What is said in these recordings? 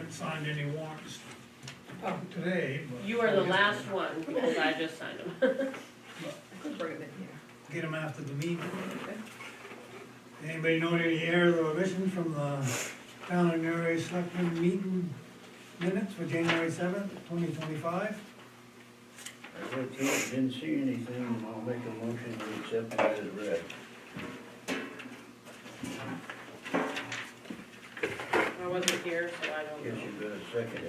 haven't signed any warrants today, but. You are the last one, because I just signed them. I could bring them in here. Get them after the meeting. Okay. Anybody know any errors or omissions from the town of Newry Selectmen meeting minutes for January 7th, 2025? Didn't see anything, I'll make a motion to accept it as read. I wasn't here, so I don't Guess know. you better second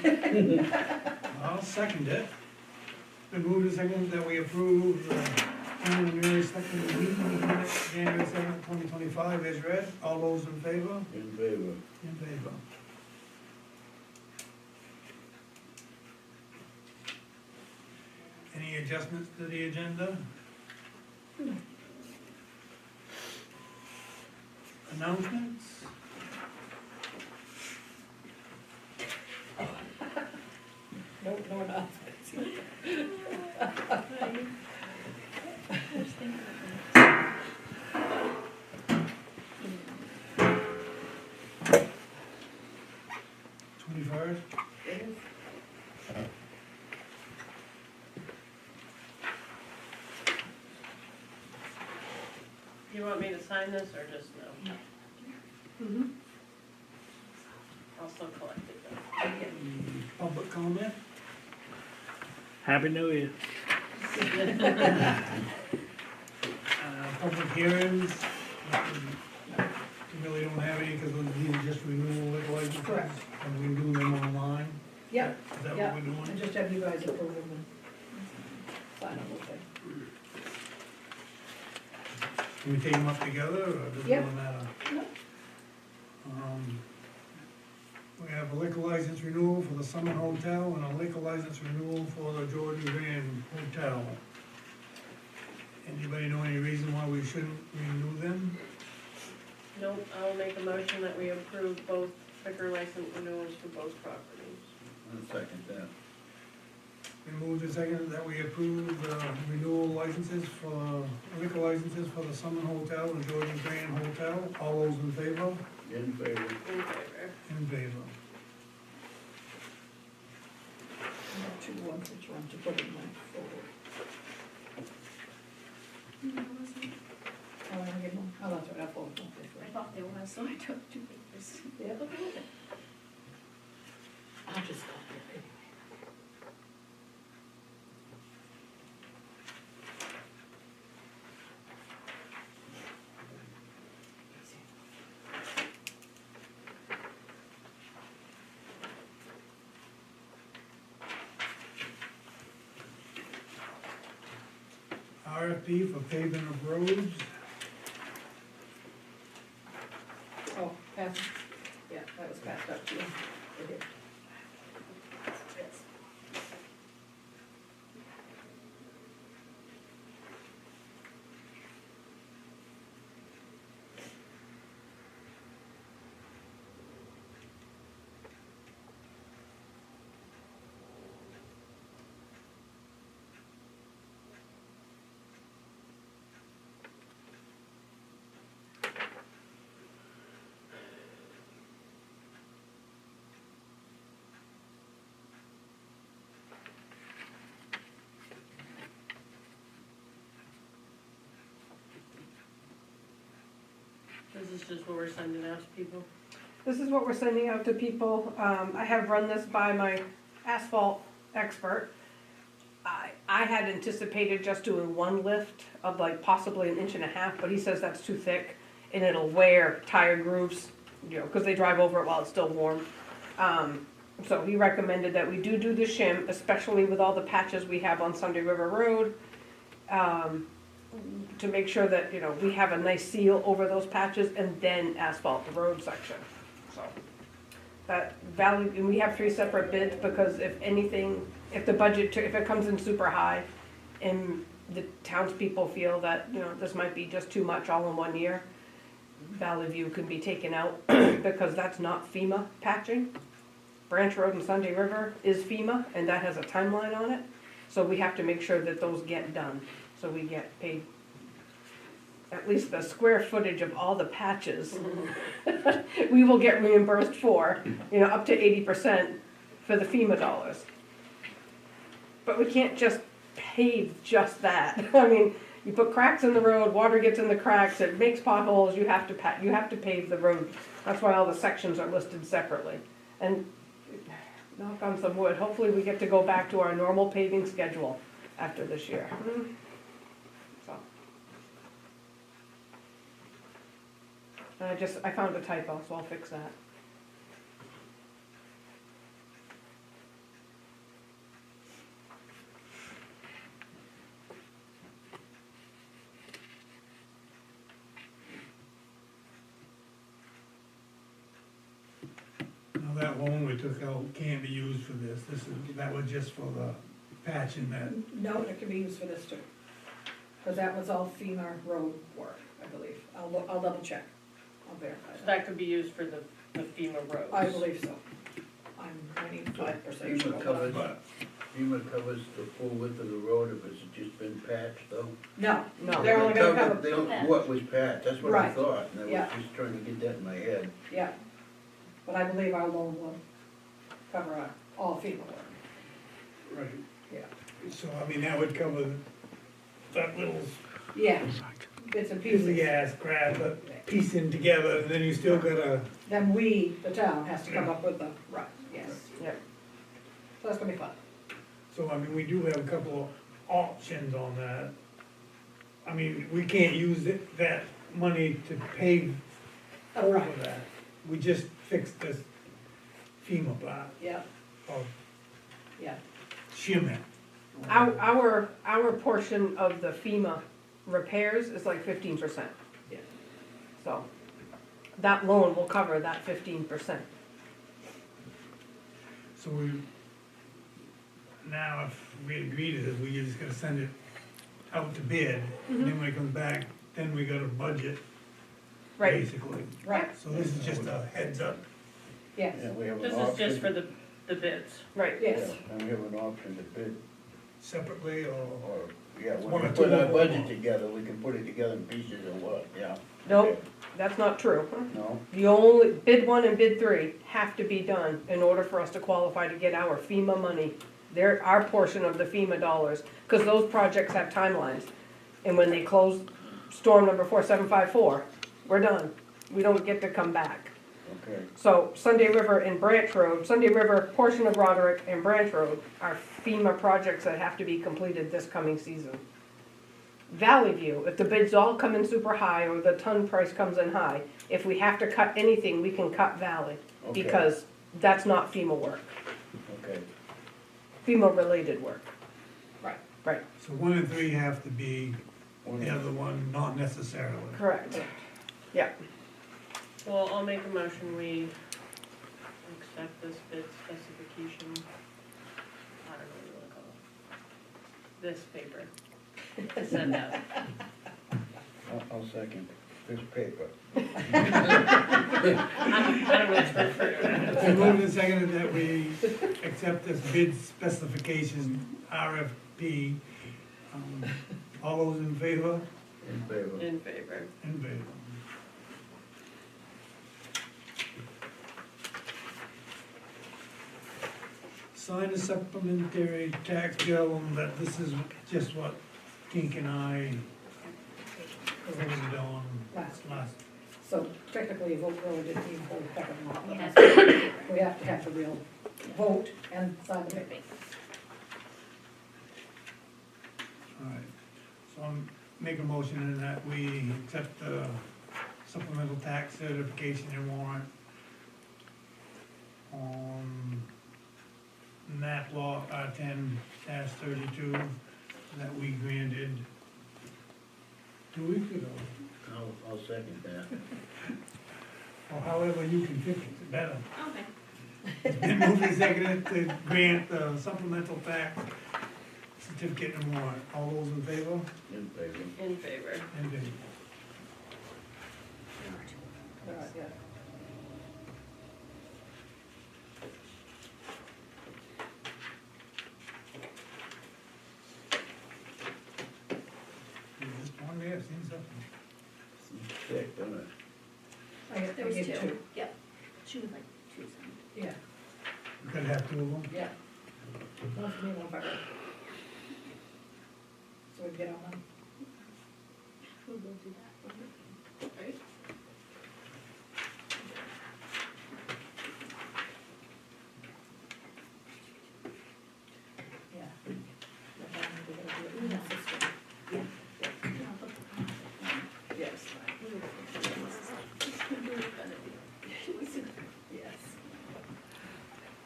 it. I'll second it. Been moved and seconded that we approve the town of Newry Selectmen meeting minutes January 7th, 2025 as read. All those in favor? In favor. In favor. Any adjustments to the agenda? Announcements? No, no, not. Twenty-first? You want me to sign this, or just no? Mm-hmm. I'll still collect it though. Public comment? Happy New Year. Public hearings? You really don't have any because these are just renewal liquor licenses? Correct. And we do them online? Yep, Is that yep. what we're I doing? just have you guys approve them and sign them, okay. Can we take them up together or does it Yep. not matter? No. We have a liquor license renewal for the Summit Hotel and a liquor license renewal for the Jordan Grand Hotel. Anybody know any reason why we shouldn't renew them? Nope, I'll make a motion that we approve both liquor license renewals for both properties. I'll second that. Been moved and seconded that we approve the renewal licenses for, liquor licenses for the Summit Hotel and Jordan Grand Hotel. All those in favor? In favor. In favor. In favor. I have two ones, which one to put in my folder. Oh, I get one. Oh, that's right, I folded one. I thought there was, so I took two papers. Yeah. I'll just copy it anyway. RFP for paving of roads. Oh, pass, yeah, that was passed up to you. Right here. Yes. This is just what we're sending out to people. This is what we're sending out to people. I have run this by my asphalt expert. I had anticipated just doing one lift of like possibly 1.5 inches, but he says that's too thick and it'll wear tire grooves, you know, because they drive over it while it's still warm. So he recommended that we do the shim, especially with all the patches we have on Sunday River Road. To make sure that, you know, we have a nice seal over those patches and then asphalt the road section, so. That value, and we have 3 separate bids because if anything, if the budget, if it comes in super high and the townspeople feel that, you know, this might be just too much all in one year, Valley View can be taken out because that's not FEMA patching. Branch Road and Sunday River is FEMA and that has a timeline on it, so we have to make sure that those get done. So we get paid at least the square footage of all the patches, we will get reimbursed for, up to 80% for the FEMA dollars. But we can't just pave just that. I mean, you put cracks in the road, water gets in the cracks, it makes potholes, you have to pave the road. That's why all the sections are listed separately. And knock on some wood, hopefully we get to go back to our normal paving schedule after this year. So. I found a typo, so I'll fix that. Now, that loan we took out can't be used for this, that was just for the patching that. No, it can be used for this too. Because that was all FEMA road work, I believe. I'll double check. I'll verify So that. that could be used for the FEMA roads. I believe so. I'm 95% sure. FEMA covers, But FEMA covers the full width of the road if it's just been patched though? No, No. they're only gonna They cover, don't- What was patched, that's what I Right. thought, and I Yeah. was just trying to get that in my head. yeah. But I believe our loan will cover all FEMA work. Right. Yeah. So, I mean, that would cover that little Yeah, bits and piece of pieces. gas, crap, but piecing together, and then you still gotta, Then we, the town, has to come up with the, right, yes. Yep. So that's gonna be fun. so, I mean, we do have a couple of options on that. I mean, we can't use that money to pave over Right. that. We just fixed this FEMA part Yeah, of yeah. shimmy. Our portion of the FEMA repairs is like 15%. Yeah. So, that loan will cover that 15%. So now if we agree to this, we just gotta send it out to bid, and then when it comes back, then we got a budget, Right, basically. Right, So this is just a heads up. yes, Yeah, we have an This option. is just for the bids. right. yes. Yeah, and we have an option to bid, Separately, or, or, yeah, One when or we two put our or budget more. together, we can put it together in pieces or what, yeah. Nope, that's not true. No? The only, bid 1 and bid 3 have to be done in order for us to qualify to get our FEMA money. Our portion of the FEMA dollars, because those projects have timelines. And when they close storm number 4754, we're done. We don't get to come back. Okay, So Sunday River and Branch Road, Sunday River, portion of Roderick and Branch Road are FEMA projects that have to be completed this coming season. Valley View, if the bids all come in super high or the ton price comes in high, if we have to cut anything, we can cut Valley. Okay. Because that's not FEMA work, okay. FEMA related work. Right. Right, so 1 and 3 have to be, One the other one not necessarily. correct. Yeah, Well, I'll make a motion, we accept this bid specification. I don't know what you wanna call it. This paper. To send out. I'll second this paper. I don't know what's preferred. So moved and seconded that we accept this bid specification, RFP. All those in favor? In favor. In favor. In favor. Sign a supplementary tax bill, and that this is just what Kink and I voted on Last. last. So technically, a vote really didn't even hold heck of a lot. Yes. We have to have the real vote and sign the paper. All right, so I'm make a motion in that we accept the supplemental tax certification and warrant on NAP law R10-32 that we granted 2 weeks ago, I'll second that. or however you can fix it better. Okay. It's been moved and seconded to grant the supplemental tax certificate and warrant. All those in favor? In favor. In favor. In favor. All right, yeah. Just one day, I've seen something. sick, doesn't it? I There was gave two, yep, she would like two, so. Yeah, You could have two of them. yeah. One for me, one for her. So we get on them. We'll go do that. Right? Yeah. But then we're gonna do it in the system. Yeah. Yes, yes.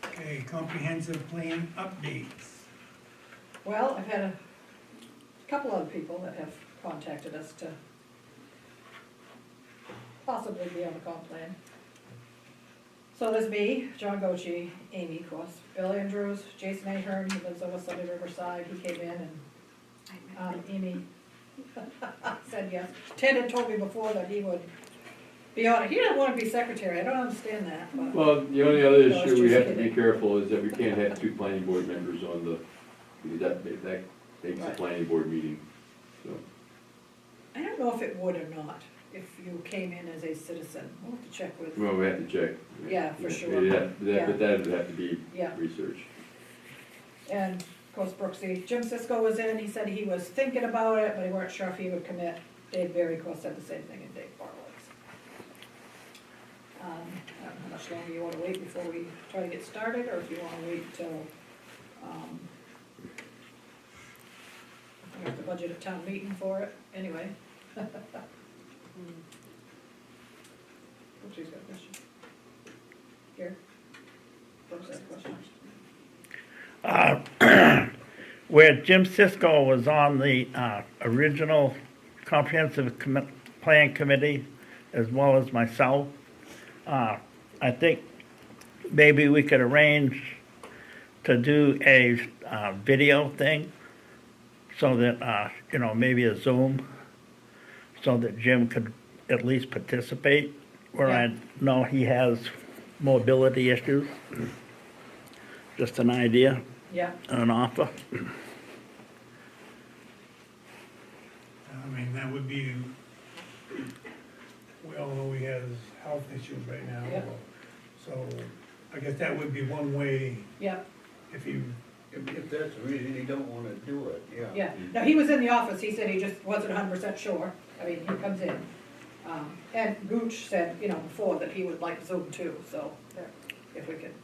Okay, comprehensive plan updates. Well, I've had a couple other people that have contacted us to possibly be on the comp plan. So there's me, John Goche, Amy, of course, Bill Andrews, Jason Ahern, who lives over Sunny Riverside, he came in and, Amy said yes. Ted had told me before that he would be on it, he didn't wanna be secretary, I don't understand that, but. Well, the only other No, it's issue we just have to be kidding. careful is that we can't have two planning board members on the, that makes a Right. planning board meeting, so. I don't know if it would or not, if you came in as a citizen, we'll have to check with, Well, we have to check. Yeah, for sure. Yeah, Yeah. but that would have to be yeah. researched. And of course Brooksy, Jim Cisco was in, he said he was thinking about it, but he weren't sure if he would commit. Dave Berry, of course, said the same thing, and Dave Barlow's. I don't know how much longer you wanna wait before we try to get started, or if you wanna wait till, we have the budget at town meeting for it, anyway. Brooksy's got a question. Here. Brooks has a question. Where Jim Cisco was on the original comprehensive plan committee, as well as myself, I think maybe we could arrange to do a video thing, so that, maybe a Zoom, so that Jim could at least participate, where I know he has mobility issues. Just an idea, Yeah, an offer. I mean, that would be, we all know he has health issues right now. Yeah. So I guess that would be one way yeah, if you, If that's the reason you don't wanna do it, yeah. yeah. No, he was in the office, he said he just wasn't 100% sure, I mean, he comes in. And Gooch said, before that he would like Zoom too, so if we could,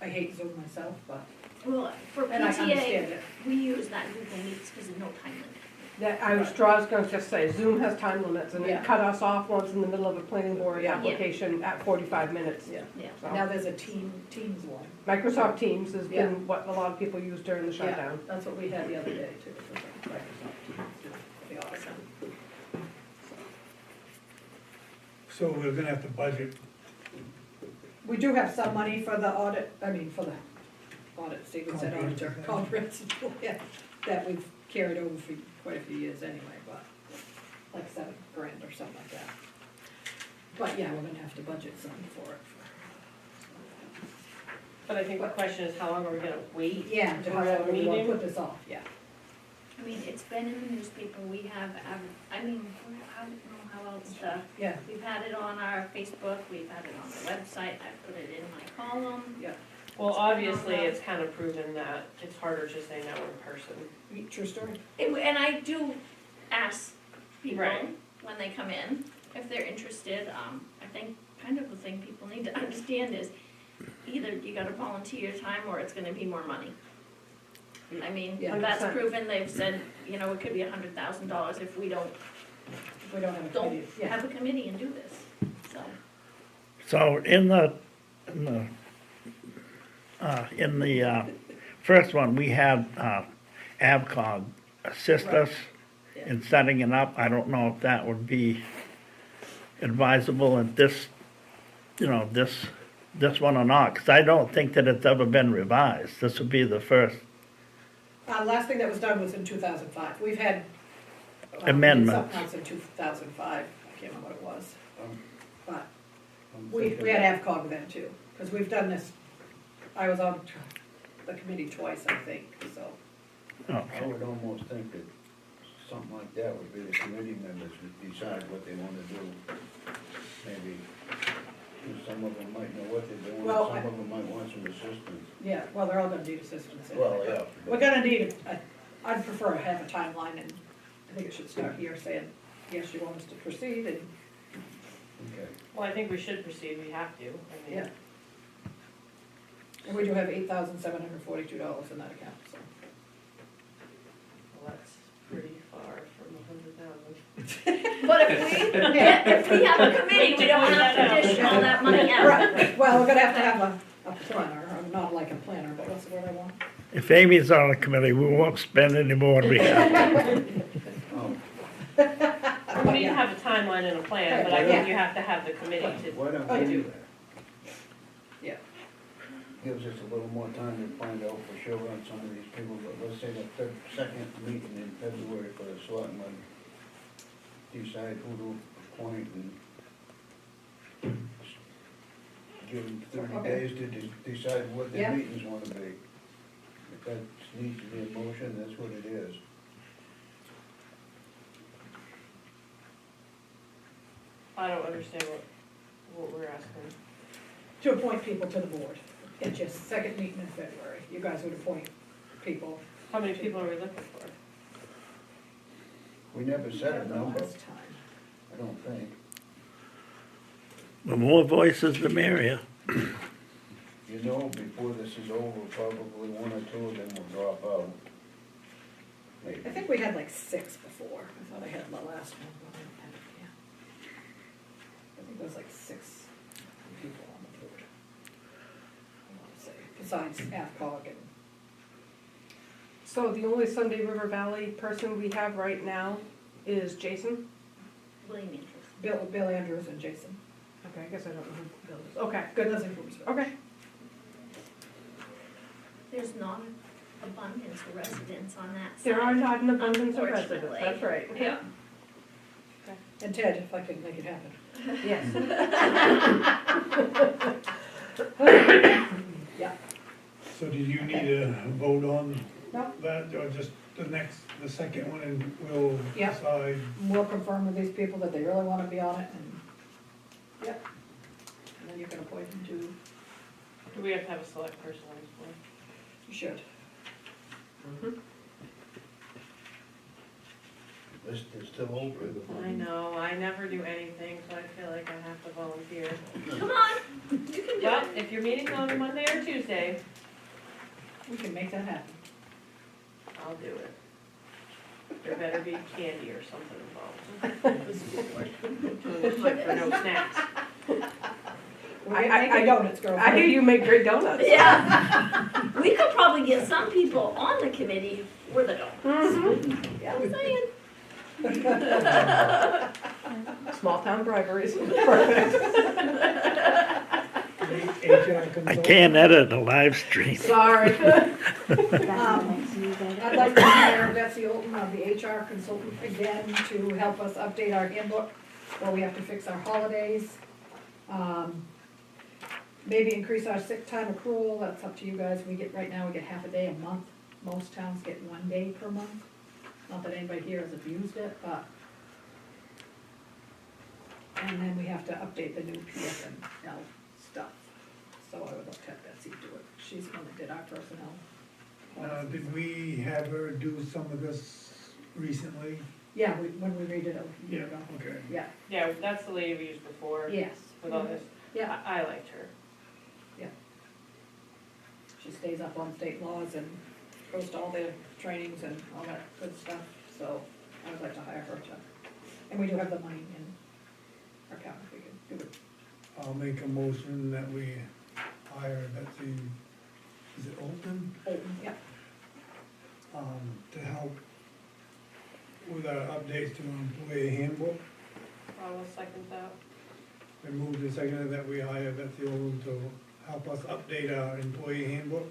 I hate Zoom myself, but, Well, for and I understand PTA, it. we use that Google Meets because there's no time limit. That, I was gonna just say, Zoom has time limits, and Yeah. it cut us off once in the middle of a planning board Yeah. application at 45 minutes. Yeah. Yeah. So, Now there's a Teams one. Microsoft Teams has Yeah. been what a lot of people use during the Yeah, shutdown. that's what we had the other day too, was a Microsoft Teams, the awesome. so we're gonna have to budget. We do have some money for the audit, for the audit, Stephen said auditor, Comprehensive comprehensive, yeah, that we've carried over for quite a few years anyway, but like $7,000 or something like that. But yeah, we're gonna have to budget some for it. But I think the question is, how long are we gonna wait? Yeah, to until how we have long a do we wanna meeting? put this off, yeah. I mean, it's been in the newspaper, we have, I don't know how else to, Yeah, we've had it on our Facebook, we've had it on the website, I put it in my column. yeah, Well, obviously, it's kind of proven that it's harder to say no in person. true story. And I do ask people Right. when they come in, if they're interested, I think kind of the thing people need to understand is either you gotta volunteer your time or it's gonna be more money. I mean, Yeah. that's 100%. proven, they've said, it could be $100,000 if we don't If we don't have a Don't committee, yeah. have a committee and do this, so. So in the first one, we had AvCog assist us Yeah. in setting it up. I don't know if that would be advisable in this, this one or not, because I don't think that it's ever been revised. This would be the first. Last thing that was done was in 2005. We've had. Amendments. Something else in 2005, I can't remember what it was. Um, But I'm we thinking- had AvCog then too, because we've done this, I was on the committee twice, I think, so. I would almost think that something like that would be the committee members would decide what they wanna do. Maybe, some of them might know what they're doing, Well, some of them might want some assistance. Yeah, well, they're all gonna need assistance. Well, yeah. We're gonna need, I'd prefer to have a timeline, and I think it should start here saying, yes, you want us to proceed, and, Okay. Well, I think we should proceed, we have to, I mean. yeah. And we do have $8,742 in that account, so. Well, that's pretty far from 100,000. But if we have a committee, we don't have to dish all that money out. Right, well, we're gonna have to have a planner, or not like a planner, but what's the word I want? If Amy's on the committee, we won't spend any more than we have. We need to have a timeline and a plan, but I think you have to have the committee Why don't Oh, we you do do. that? Yeah. Gives us a little more time to find out for sure on some of these people, but let's say the second meeting in February for the selectmen, decide who to appoint and give them 30 Okay. days to decide what their Yeah. meetings wanna be. If that needs to be a motion, that's what it is. I don't understand what we're asking. To appoint people to the board, it's your second meeting in February, you guys would appoint people. How many people are we looking for? We never set a The number, last time. I don't think. The more voices, the merrier. You know, before this is over, probably one or two of them will drop out. Maybe. I think we had like 6 before, I thought I had the last one, but I don't have it, yeah. I think there was like 6 people on the board. I want to say, besides AFCOG and, So the only Sunday River Valley person we have right now is Jason? William Andrews. Bill Andrews and Jason. Okay, I guess I don't know who Bill is. Okay, good. Doesn't include Bill. Okay. There's not an abundance of residents on that side. There are not an abundance of residents, Unfortunately. that's right. Yeah. And Ted, if I can make it happen. Yes. Yeah. So do you need a vote on No. that, or just the second one, and we'll Yeah. decide? We'll confirm with these people that they really want to be on it, and, yep. And then you can appoint them to, Do we have to have a select person on this board? you should. List is still open. I know, I never do anything, so I feel like I have to volunteer. Come on, you can do Well, it. if your meeting's on a Monday or Tuesday, We can make that happen. I'll do it. There better be candy or something involved. Like for no snacks. We can make donuts, girl. I hear you make great donuts. Yeah. We could probably get some people on the committee with a donuts. Yeah. I'm saying. Small town briberies. Perfect. HR I consultant? can't edit a live stream. Sorry. I'd like to hire Betsy Olton of the HR consultant again to help us update our handbook, where we have to fix our holidays. Maybe increase our sick time accrual, that's up to you guys. Right now, we get half a day a month. Most towns get 1 day per month. Not that anybody here has abused it, but. And then we have to update the new PSNL stuff. So I would like to have Betsy do it. She's the one that did our personnel. Did we have her do some of this recently? Yeah, when we redid it a year ago. Okay. Yeah, Yeah, that's the lady we used before. yes. With all this, Yeah, I liked her. she stays up on state laws and goes to all the trainings and all that good stuff, so I would like to hire her to. And we do have the money in our account if we can do it. I'll make a motion that we hire Betsy, is it Olton? Olton, yeah. To help with our updates to employee handbook. I will second that. I moved and seconded that we hire Betsy Olton to help us update our employee handbook.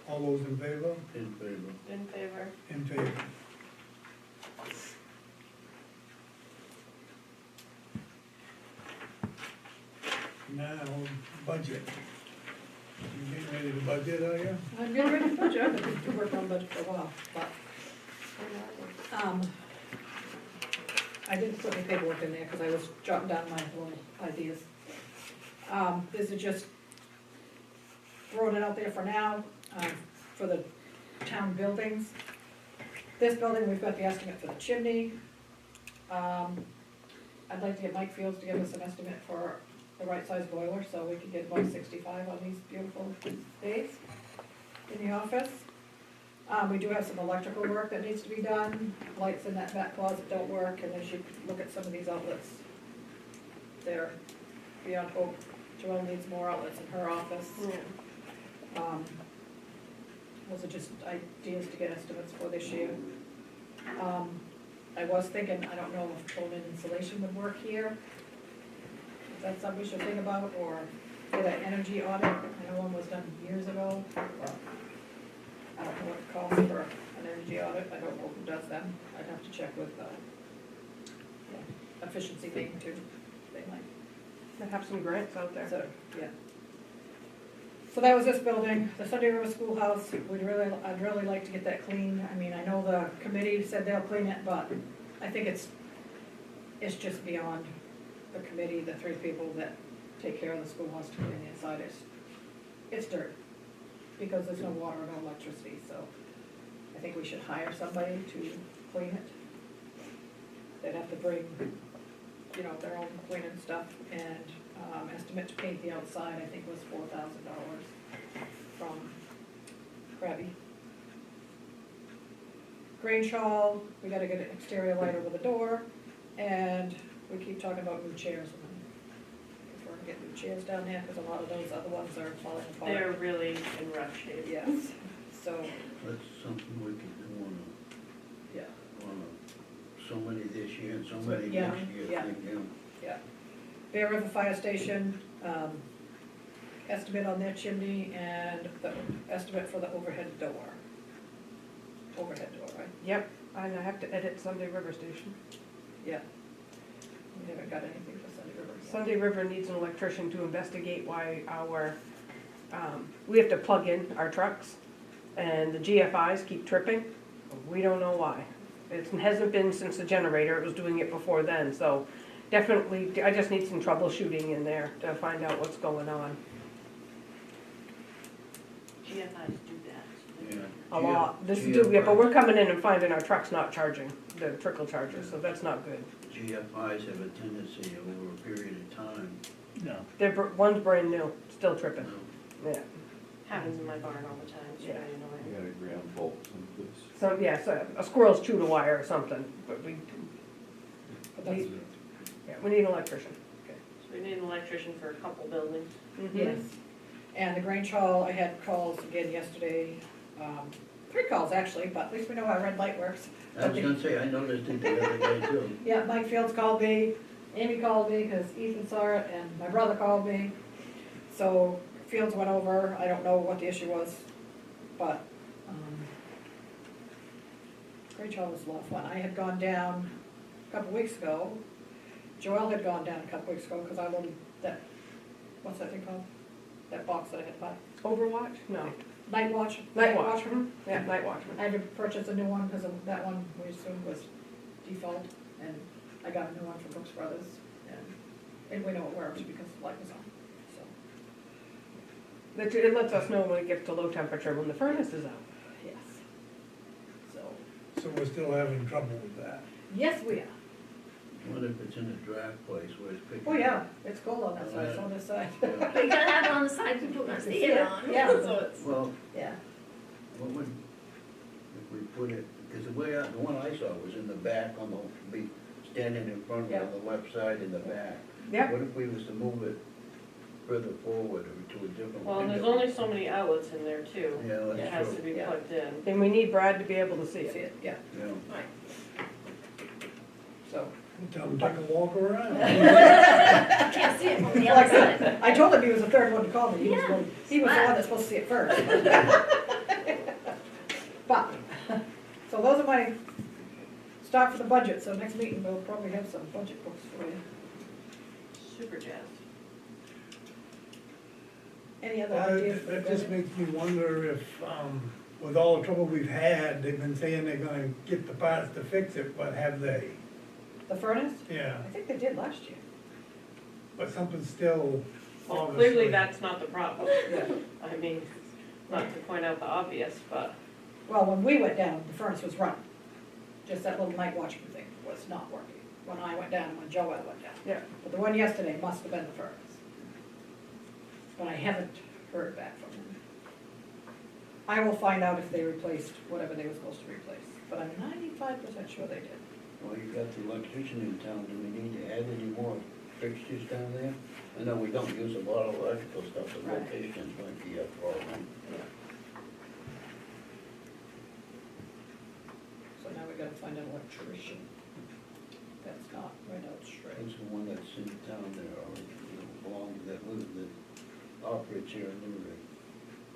All those in favor? In favor. In favor? In favor. Now, budget. You getting ready to budget, are you? I'm getting ready for budget, I've been working on budget for a while, but, put any paperwork in there, cause I was jotting down my little ideas. This is just throwing it out there for now, for the town buildings. This building, we've got the estimate for the chimney. I'd like to get Mike Fields to give us an estimate for the right size boiler, so we can get about 65 on these beautiful days in the office. We do have some electrical work that needs to be done, lights in that back closet don't work, and as you look at some of these outlets, they're beyond hope. Joelle needs more outlets in her office. Those are just ideas to get estimates for this year. I was thinking, I don't know if folding insulation would work here. Is that something we should think about, or get an energy audit? I know one was done years ago. I don't know what it costs for an energy audit, I don't know who does them. I'd have to check with, efficiency thing too, they might. They have some grants out there. So, yeah. So that was this building, the Sunday River Schoolhouse, I'd really like to get that clean. I mean, I know the committee said they'll clean it, but I think it's just beyond the committee, the three people that take care of the schoolhouse to clean the inside. It's dirt, because there's no water or no electricity, so I think we should hire somebody to clean it. They'd have to bring, their own cleaning stuff, and estimate to paint the outside, I think was $4,000 from Krabby. Grange Hall, we gotta get an exterior light over the door, and we keep talking about new chairs. If we're gonna get new chairs down there, because a lot of those other ones are falling apart. They're really in rough shape. Yes, so, That's something we can do yeah, so many this year and so many Yeah, next year, yeah. I think, yeah. yeah. Bear River Fire Station, estimate on their chimney, and the estimate for the overhead door. Overhead door, right? Yep, and I have to edit Sunday River Station. Yeah. We haven't got anything for Sunday River yet. Sunday River needs an electrician to investigate why we have to plug in our trucks, and the GFIs keep tripping. We don't know why. It hasn't been since the generator, it was doing it before then, so definitely, I just need some troubleshooting in there to find out what's going on. GFIs do that. Yeah. A lot, but we're coming in and finding our trucks not charging, the trickle chargers, so that's not good. GFIs have a tendency over a period of time. No. One's brand new, still tripping, No. yeah. Happens in my barn all the time, it's really You annoying. got a ground fault someplace. So, yeah, so a squirrel's chewed a wire or something, but But that's, we need an electrician. So we need an electrician for a couple buildings. yes. And the Grange Hall, I had calls again yesterday, 3 calls actually, but at least we know how red light works. I was gonna say, I noticed it the other day too. Yeah, Mike Fields called me, Amy called me, because Ethan saw it, and my brother called me. So Fields went over, I don't know what the issue was, but, Grange Hall was a lot of fun. I had gone down a couple weeks ago, Joelle had gone down a couple weeks ago, because I wanted that, what's that thing called? That box that I had to buy, Overwatch? No. Night Watch. Night Watchman? Yeah, Night Watchman. I had to purchase a new one, because that one we assumed was default, and I got a new one from Brooks Brothers, and we know it works because the light was on, so, It lets us know when it gets to low temperature, when the furnace is out. yes. So, So we're still having trouble with that. yes, we are. What if it's in a draft place where it's picking? Oh, yeah, it's cold on that side, it's on this side. Yeah. But you gotta have it on the side people are gonna see it on. Yeah. So it's, Well, Yeah, what would, if we put it, because the one I saw was in the back be standing in front of it on the left side in the back. Yep. What if we was to move it further forward or to a different Well, window? there's only so many outlets in there too. Yeah, It that's has true. to be Yeah. plugged in. And we need Brad to be able to see see it. it, yeah, Yeah. so. Tell them to take a walk around. you can't see it from the other side. I told him he was the third one to call me, he was Yeah. the one that's supposed to see it first. But, so those are my stock for the budget, so next meeting we'll probably have some budget books for you. Super jazzed. Any other ideas for the That just budget? makes me wonder if, with all the trouble we've had, they've been saying they're gonna get the parts to fix it, but have they? The furnace? Yeah, I think they did last year. but something's still Well, obviously. clearly that's not the problem. Yeah. I mean, not to point out the obvious, but Well, when we went down, the furnace was running. Just that little night watching thing was not working. When I went down, and when Joelle went down. Yeah. But the one yesterday must have been the furnace. But I haven't heard back from them. I will find out if they replaced whatever they were supposed to replace, but I'm 95% sure they did. Well, you got the electrician in town, do we need to add any more fixtures down there? I know we don't use a lot of electrical stuff, but Right. locations might be a problem. So now we gotta find an electrician. That's not right out straight. Who's the one that's in town there, or, you know, belongs, that lives, that operates here in Newry,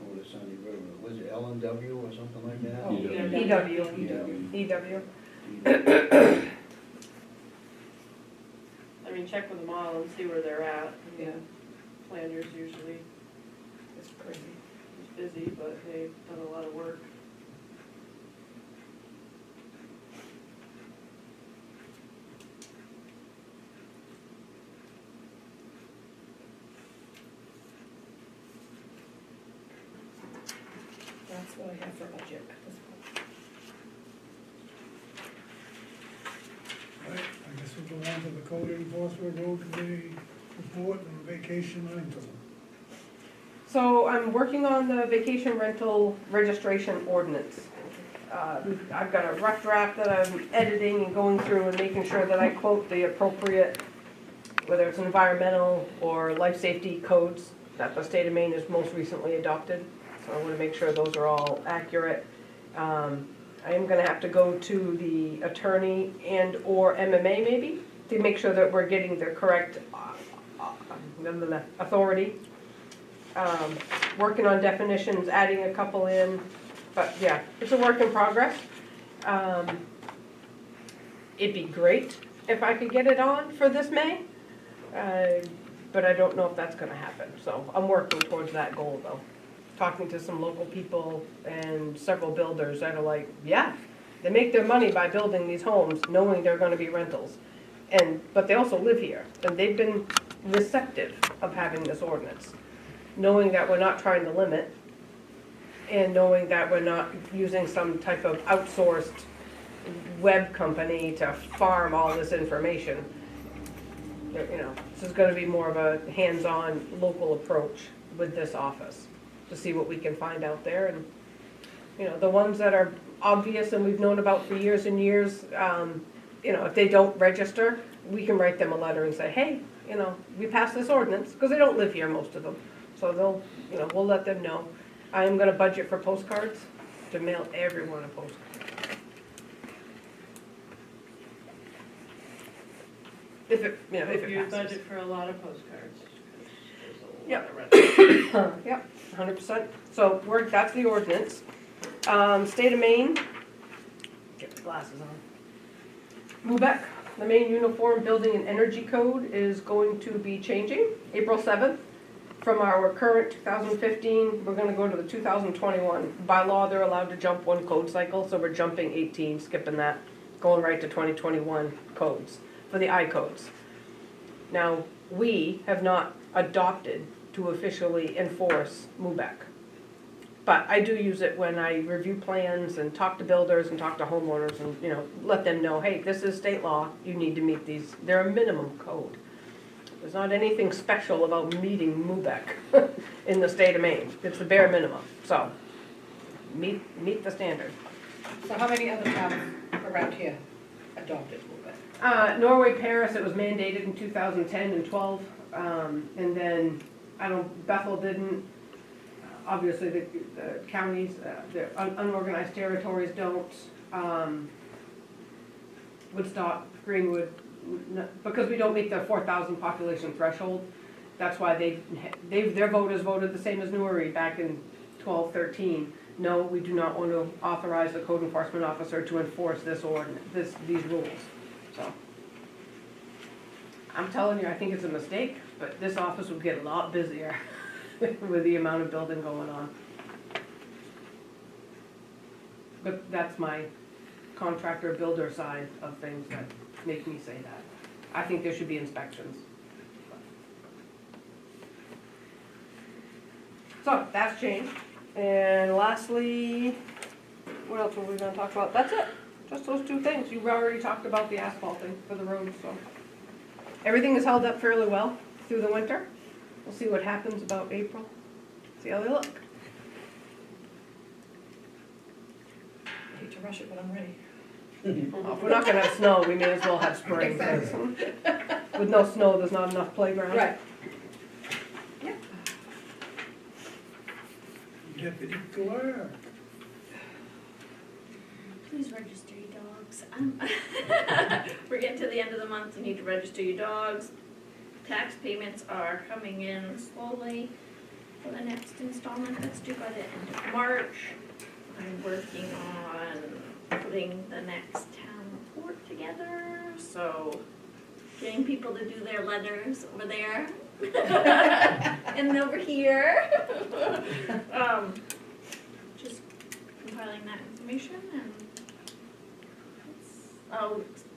over the Sunny River? Was it L&W or something like that? Oh, EW. EW. I mean, check with them all and see where they're at. I mean, Yeah, Flanders usually it's crazy. is busy, but they've done a lot of work. That's what I have for budget at this point. Right, I guess we'll go on to the code enforcement road committee report and vacation rental. So I'm working on the vacation rental registration ordinance. I've got a rough draft that I'm editing and going through and making sure that I quote the appropriate, whether it's environmental or life safety codes that the state of Maine has most recently adopted. So I want to make sure those are all accurate. I am going to have to go to the attorney and/or MMA maybe to make sure that we're getting the correct authority. Working on definitions, adding a couple in, but yeah, it's a work in progress. It'd be great if I could get it on for this May, but I don't know if that's gonna happen, so I'm working towards that goal though. Talking to some local people and several builders that are like, yeah, they make their money by building these homes knowing they're gonna be rentals. But they also live here, and they've been receptive of having this ordinance, knowing that we're not trying to limit, and knowing that we're not using some type of outsourced web company to farm all this information. You know, this is gonna be more of a hands-on local approach with this office, to see what we can find out there, and, you know, the ones that are obvious and we've known about for years and years, you know, if they don't register, we can write them a letter and say, hey, you know, we passed this ordinance, because they don't live here, most of them. So they'll, you know, we'll let them know. I am gonna budget for postcards, to mail everyone a postcard. If it, you know, if If you it passes. budget for a lot of postcards. 'Cause there's a Yep. lot of rentals. Yep, 100%. So that's the ordinance. State of Maine, get my glasses on. MUBEC, the Maine Uniform Building and Energy Code is going to be changing April 7th. From our current 2015, we're gonna go to the 2021. By law, they're allowed to jump one code cycle, so we're jumping 18, skipping that, going right to 2021 codes for the I codes. Now, we have not adopted to officially enforce MUBEC. But I do use it when I review plans and talk to builders and talk to homeowners and, you know, let them know, hey, this is state law, you need to meet these, they're a minimum code. There's not anything special about meeting MUBEC in the state of Maine, it's the bare minimum, so meet the standard. So how many other towns around here adopted MUBEC? Norway, Paris, it was mandated in 2010 and 12, and then, I don't, Bethel didn't. Obviously, the counties, the unorganized territories don't, Woodstock, Greenwood, because we don't meet the 4,000 population threshold, that's why their voters voted the same as Newry back in 12, 13. No, we do not want to authorize the code enforcement officer to enforce this ordinance, these rules, so. I'm telling you, I think it's a mistake, but this office would get a lot busier with the amount of building going on. But that's my contractor builder side of things that make me say that. I think there should be inspections. So, that's changed. And lastly, what else were we gonna talk about? That's it, just those two things. You've already talked about the asphalting for the roads, so. Everything is held up fairly well through the winter. We'll see what happens about April, see how they look. I hate to rush it, but I'm ready. Well, if we're not gonna have snow, we may as well have spring. 'Cause with no snow, there's not enough playground. Right. Yep. Deputy Clerk. Please register your dogs. We're getting to the end of the month, you need to register your dogs. Tax payments are coming in slowly for the next installment that's due by the end of March. I'm working on putting the next town report together, so getting people to do their letters over there and over here. Just compiling that information and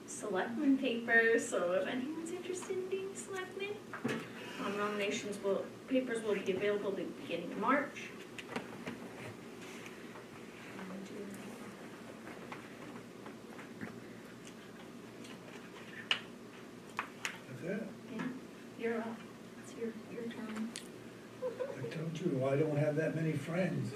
selectman papers, so if anyone's interested in being selectman, papers will be available at the beginning of March. That's it. Yeah, you're up, it's your turn. I told you, I don't have that many friends.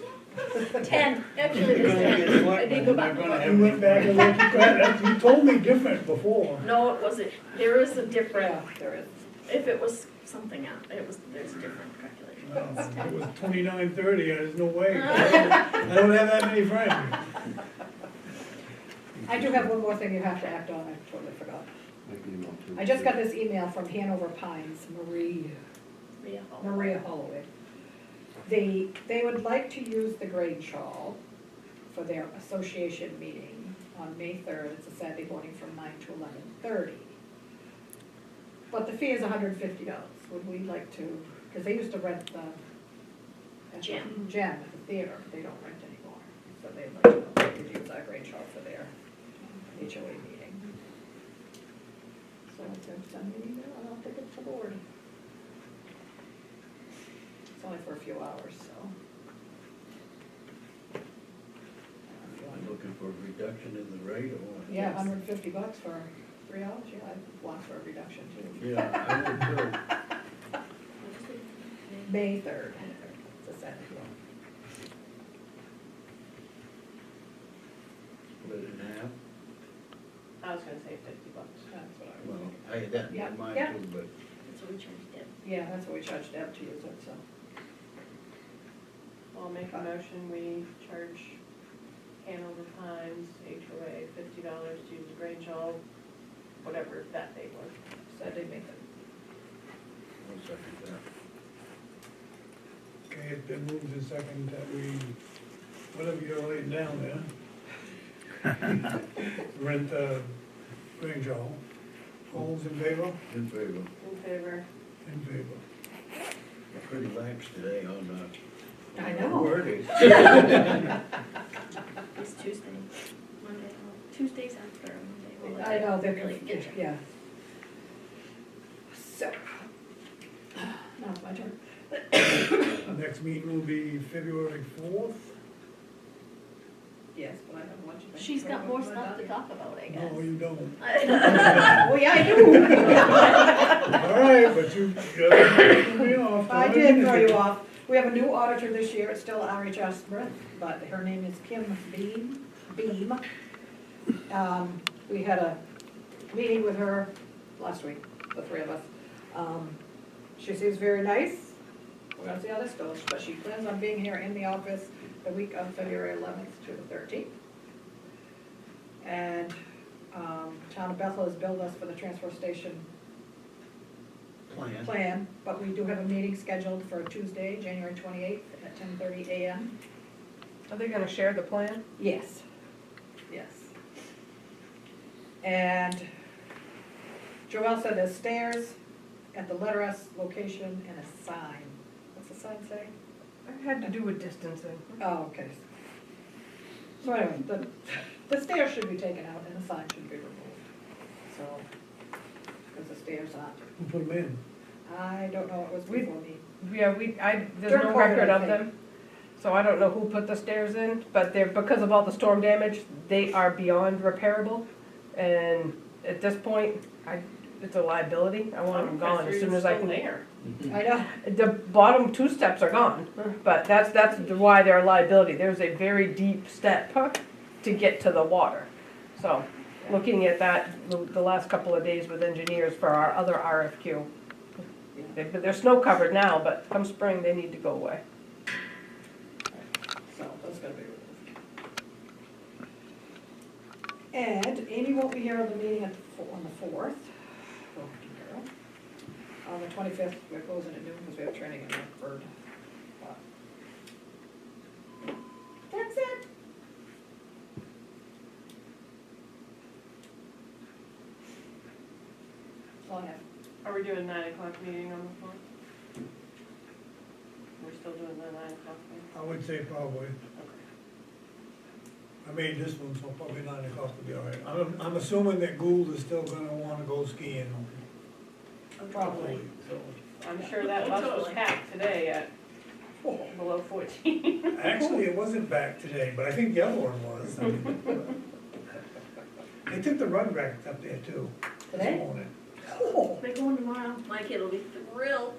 10, actually there's 10. I did go back. I went back and looked at that, you told me different before. No, it wasn't, there is a different, Yeah, there is. if it was something else, there's a different calculation. It was 29:30, there's no way. I don't have that many friends. I do have one more thing you have to act on, I totally forgot. I just got this email from Hanover Pines, Maria Holloway. They would like to use the Grange Hall for their association meeting on May 3rd. It's a Saturday morning from 9 to 11:30. But the fee is $150. Would we like to, because they used to rent the Gym. at the theater, but they don't rent anymore. So they'd like to know if they could use our Grange Hall for their HOA meeting. So if they'll send me an email, and I'll take it to the board. It's only for a few hours, so. I'm looking for a reduction in the rate or what? Yeah, $150 for 3 hours, yeah, I'd want for a reduction too. Yeah, I would too. May 3rd, it's a Saturday. Split it in half. I was gonna say $50. That's what I Well, was. I had that Yeah, in mind yeah. too, but That's what we charged it. Yeah, that's what we charged Deb to use it, so. I'll make a motion, we charge Hanover Pines, HOA, $50 to use the Grange Hall, whatever that day was. Saturday, May 3rd. I'll second that. Okay, it's been moved and second that we, whatever you're writing down there. Rent Grange Hall. All's in favor? In favor. In favor? In favor. Pretty lax today on, I know. wording. It's Tuesday, Monday, Tuesdays after Monday. I know, they're, really get you. yeah. So, now it's my turn. Our next meeting will be February 4th. Yes, but I have lunch. She's got more stuff to talk about, I guess. No, you don't. Well, yeah, I do. All right, but you threw me off. I did throw you off. We have a new auditor this year, it's still RHS Smith, but her name is Kim Beam. We had a meeting with her last week, the three of us. She seems very nice. We're gonna see how this goes, but she plans on being here in the office the week of February 11th to the 13th. And Town of Bethel has billed us for the transfer station plan, but we do have a meeting scheduled for Tuesday, January 28th at 10:30 a.m. Are they gonna share the plan? Yes, yes. And Joelle said there's stairs at the letter S location and a sign. What's the sign say? It had to do with distancing. Oh, okay. So anyway, The stairs should be taken out and the sign should be removed, so, because the stairs aren't, Who put them in? I don't know, it was We- before me. Yeah, there's During no COVID, record I of think. them, so I don't know who put the stairs in, but they're, because of all the storm damage, they are beyond repairable. And at this point, it's a liability, I want them gone as soon as I can. There. I know, The bottom two steps are gone, but that's why they're a liability. There's a very deep step to get to the water. So, looking at that, the last couple of days with engineers for our other RFQ. They're snow covered now, but come spring, they need to go away. so that's gonna be removed. And Amy won't be here on the meeting on the 4th. On the 25th, we're closing at noon because we have training in Rockford. That's it. That's all I have. Are we doing 9 o'clock meeting on the 4th? We're still doing the 9 o'clock meeting? I would say probably. I made this one, so probably 9 o'clock would be all right. I'm assuming that Gould is still gonna wanna go skiing, Probably. so. I'm sure that bus was Totally. packed today at below 14. Actually, it wasn't back today, but I think the other one was. I mean, they took the run rack up there too. This Today? morning. Oh, They're going tomorrow. My kid will be thrilled.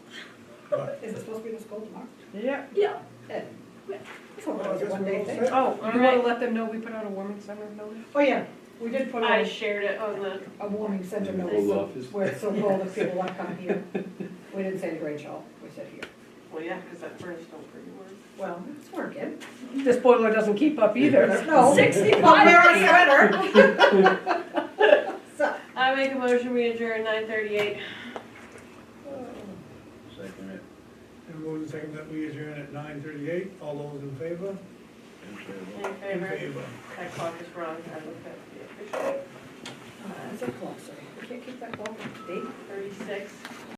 But, is it supposed to be the school tomorrow? Yeah. Yeah. That's a one day thing. Oh, All you wanna right. let them know we put out a warming center notice? Oh, yeah, we did put I on shared it on the, a warming center In the notice, old so office. where it's so cold if people wanna come here. We didn't say the Grange Hall, we said here. well, yeah, because that furnace don't pretty work. Well, it's working. This boiler doesn't keep up either. No. 65 Well, we're a sweater. So, I make a motion, we adjourn 9:38. Second it. and we'll second that we adjourn at 9:38. All those in favor? In In favor? favor. That clock is wrong, I looked at the official. it's a clock, sorry. We can't keep that clock up to date. 36.